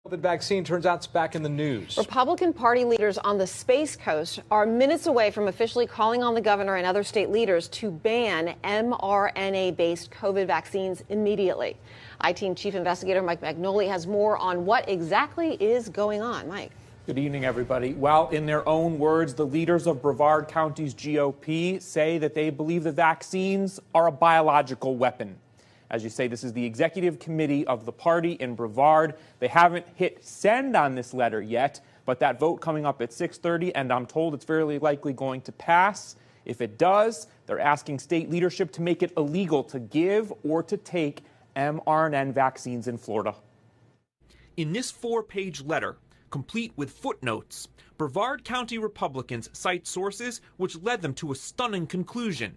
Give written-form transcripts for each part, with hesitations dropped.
The vaccine turns out it's back in the news. Republican Party leaders on the Space Coast are minutes away from officially calling on the governor and other state leaders to ban mRNA-based COVID vaccines immediately. I-Team Chief Investigator Mike Magnoli has more on what exactly is going on. Mike. Good evening, everybody. Well, in their own words, the leaders of Brevard County's GOP say that they believe the vaccines are a biological weapon. As you say, this is the executive committee of the party in Brevard. They haven't hit send on this letter yet, but that vote coming up at 6:30, and I'm told it's very likely going to pass. If it does, they're asking state leadership to make it illegal to give or to take mRNA vaccines in Florida. In this 4-page letter, complete with footnotes, Brevard County Republicans cite sources which led them to a stunning conclusion.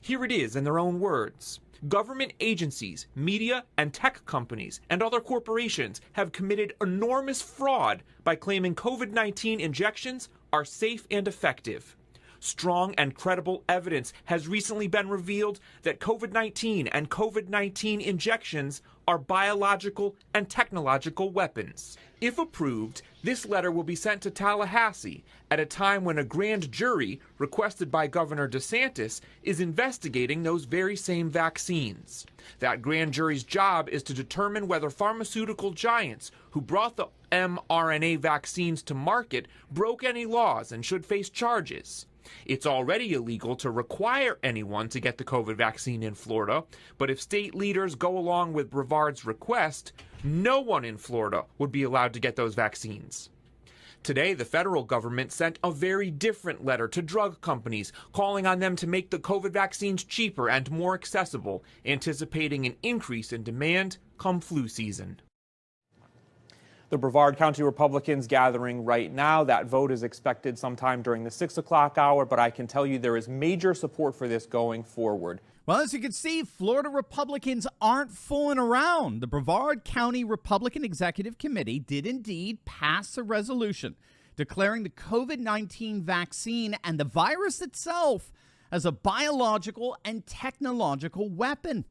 Here it is in their own words. Government agencies, media, and tech companies and other corporations have committed enormous fraud by claiming COVID-19 injections are safe and effective. Strong and credible evidence has recently been revealed that COVID-19 and COVID-19 injections are biological and technological weapons. If approved, this letter will be sent to Tallahassee at a time when a grand jury, requested by Governor DeSantis, is investigating those very same vaccines. That grand jury's job is to determine whether pharmaceutical giants who brought the mRNA vaccines to market broke any laws and should face charges. It's already illegal to require anyone to get the COVID vaccine in Florida, but if state leaders go along with Brevard's request, no one in Florida would be allowed to get those vaccines. Today, the federal government sent a very different letter to drug companies, calling on them to make the COVID vaccines cheaper and more accessible, anticipating an increase in demand come flu season. The Brevard County Republicans gathering right now. That vote is expected sometime during the 6 o'clock hour, but I can tell you there is major support for this going forward. Well, as you can see, Florida Republicans aren't fooling around. The Brevard County Republican Executive Committee did indeed pass a resolution declaring the COVID-19 vaccine and the virus itself as a biological and technological weapon.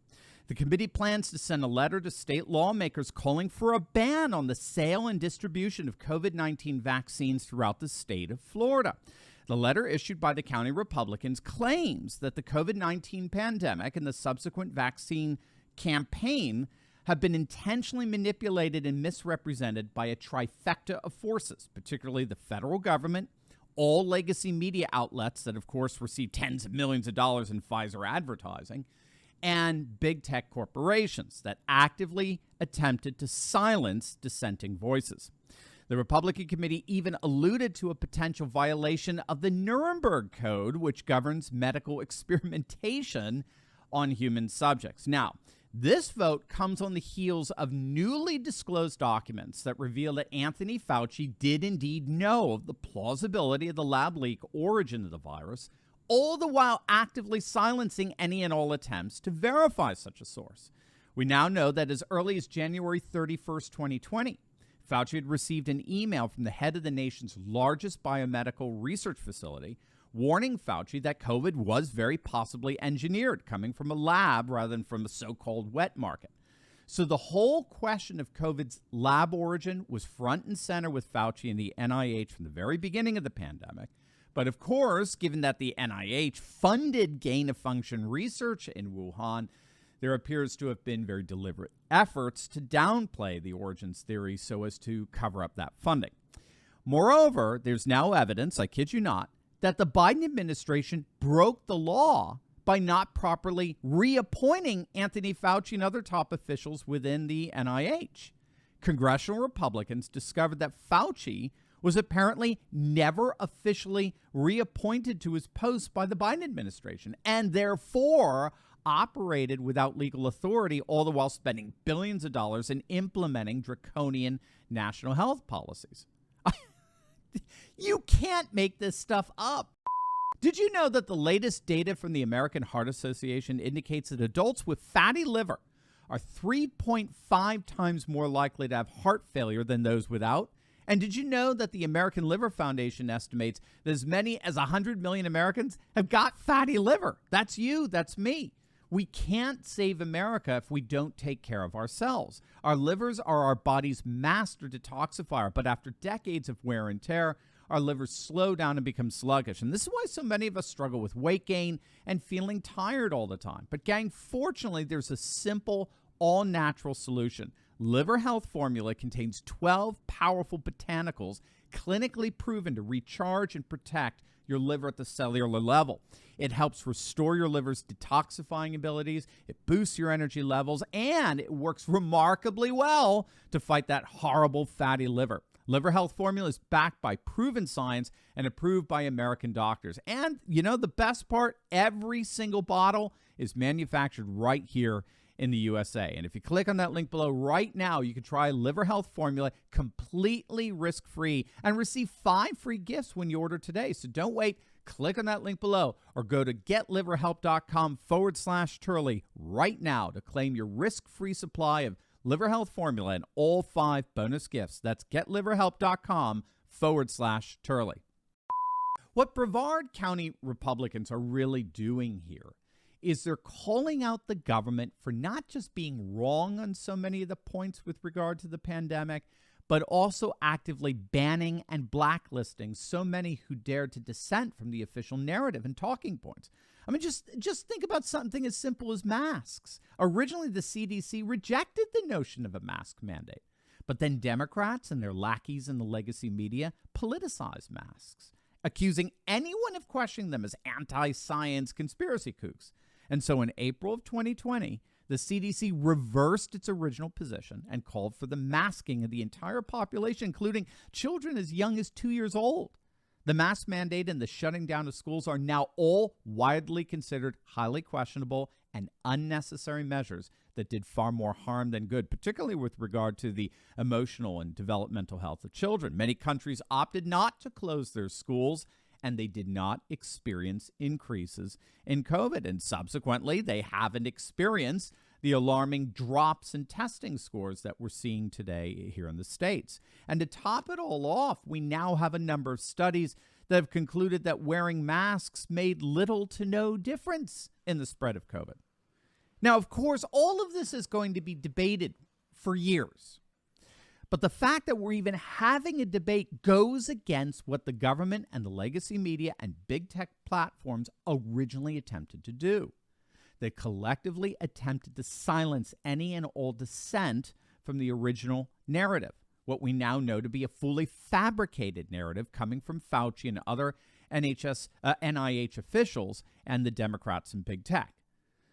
The committee plans to send a letter to state lawmakers calling for a ban on the sale and distribution of COVID-19 vaccines throughout the state of Florida. The letter issued by the county Republicans claims that the COVID-19 pandemic and the subsequent vaccine campaign have been intentionally manipulated and misrepresented by a trifecta of forces, particularly the federal government, all legacy media outlets that, of course, receive tens of millions of dollars in Pfizer advertising, and big tech corporations that actively attempted to silence dissenting voices. The Republican committee even alluded to a potential violation of the Nuremberg Code, which governs medical experimentation on human subjects. Now, this vote comes on the heels of newly disclosed documents that reveal that Anthony Fauci did indeed know of the plausibility of the lab leak origin of the virus, all the while actively silencing any and all attempts to verify such a source. We now know that as early as January 31st, 2020, Fauci had received an email from the head of the nation's largest biomedical research facility warning Fauci that COVID was very possibly engineered, coming from a lab rather than from a so-called wet market. So the whole question of COVID's lab origin was front and center with Fauci and the NIH from the very beginning of the pandemic. But of course, given that the NIH funded gain-of-function research in Wuhan, there appears to have been very deliberate efforts to downplay the origins theory so as to cover up that funding. Moreover, there's now evidence, I kid you not, that the Biden administration broke the law by not properly reappointing Anthony Fauci and other top officials within the NIH. Congressional Republicans discovered that Fauci was apparently never officially reappointed to his post by the Biden administration and therefore operated without legal authority, all the while spending billions of dollars in implementing draconian national health policies. You can't make this stuff up. Did you know that the latest data from the American Heart Association indicates that adults with fatty liver are 3.5 times more likely to have heart failure than those without? And did you know that the American Liver Foundation estimates that as many as 100 million Americans have got fatty liver? That's you, that's me. We can't save America if we don't take care of ourselves. Our livers are our body's master detoxifier, but after decades of wear and tear, our livers slow down and become sluggish. And this is why so many of us struggle with weight gain and feeling tired all the time. But gang, fortunately, there's a simple, all-natural solution. Liver Health Formula contains 12 powerful botanicals clinically proven to recharge and protect your liver at the cellular level. It helps restore your liver's detoxifying abilities, it boosts your energy levels, and it works remarkably well to fight that horrible fatty liver. Liver Health Formula is backed by proven science and approved by American doctors. And you know the best part? Every single bottle is manufactured right here in the USA. And if you click on that link below right now, you can try Liver Health Formula completely risk-free and receive 5 free gifts when you order today. So don't wait. Click on that link below or go to getliverhelp.com/Turley right now to claim your risk-free supply of Liver Health Formula and all 5 bonus gifts. That's getliverhelp.com/Turley. What Brevard County Republicans are really doing here is they're calling out the government for not just being wrong on so many of the points with regard to the pandemic, but also actively banning and blacklisting so many who dared to dissent from the official narrative and talking points. I mean, just think about something as simple as masks. Originally, the CDC rejected the notion of a mask mandate, but then Democrats and their lackeys in the legacy media politicized masks, accusing anyone of questioning them as anti-science conspiracy kooks. And so in April of 2020, the CDC reversed its original position and called for the masking of the entire population, including children as young as 2 years old. The mask mandate and the shutting down of schools are now all widely considered highly questionable and unnecessary measures that did far more harm than good, particularly with regard to the emotional and developmental health of children. Many countries opted not to close their schools, and they did not experience increases in COVID. And subsequently, they haven't experienced the alarming drops in testing scores that we're seeing today here in the States. And to top it all off, we now have a number of studies that have concluded that wearing masks made little to no difference in the spread of COVID. Now, of course, all of this is going to be debated for years. But the fact that we're even having a debate goes against what the government and the legacy media and big tech platforms originally attempted to do. They collectively attempted to silence any and all dissent from the original narrative, what we now know to be a fully fabricated narrative coming from Fauci and other NIH officials and the Democrats and big tech.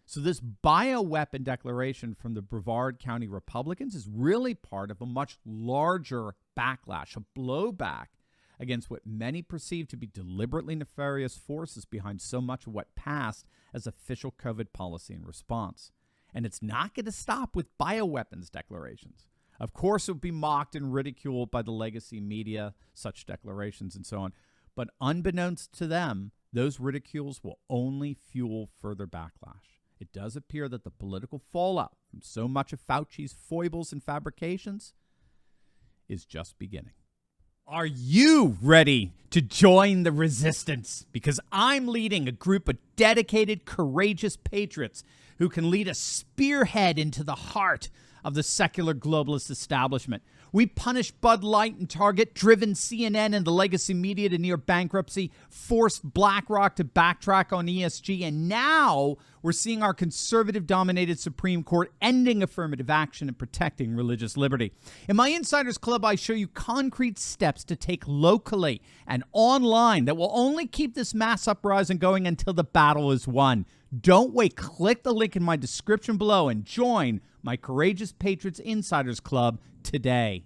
So this bioweapon declaration from the Brevard County Republicans is really part of a much larger backlash, a blowback against what many perceive to be deliberately nefarious forces behind so much of what passed as official COVID policy and response. And it's not going to stop with bioweapons declarations. Of course, it will be mocked and ridiculed by the legacy media, such declarations and so on. But unbeknownst to them, those ridicules will only fuel further backlash. It does appear that the political fallout from so much of Fauci's foibles and fabrications is just beginning. Are you ready to join the resistance? Because I'm leading a group of dedicated, courageous patriots who can lead a spearhead into the heart of the secular globalist establishment. We punished Bud Light and Target, driven CNN and the legacy media to near bankruptcy, forced BlackRock to backtrack on ESG, and now we're seeing our conservative-dominated Supreme Court ending affirmative action and protecting religious liberty. In my Insiders Club, I show you concrete steps to take locally and online that will only keep this mass uprising going until the battle is won. Don't wait. Click the link in my description below and join my Courageous Patriots Insiders Club today.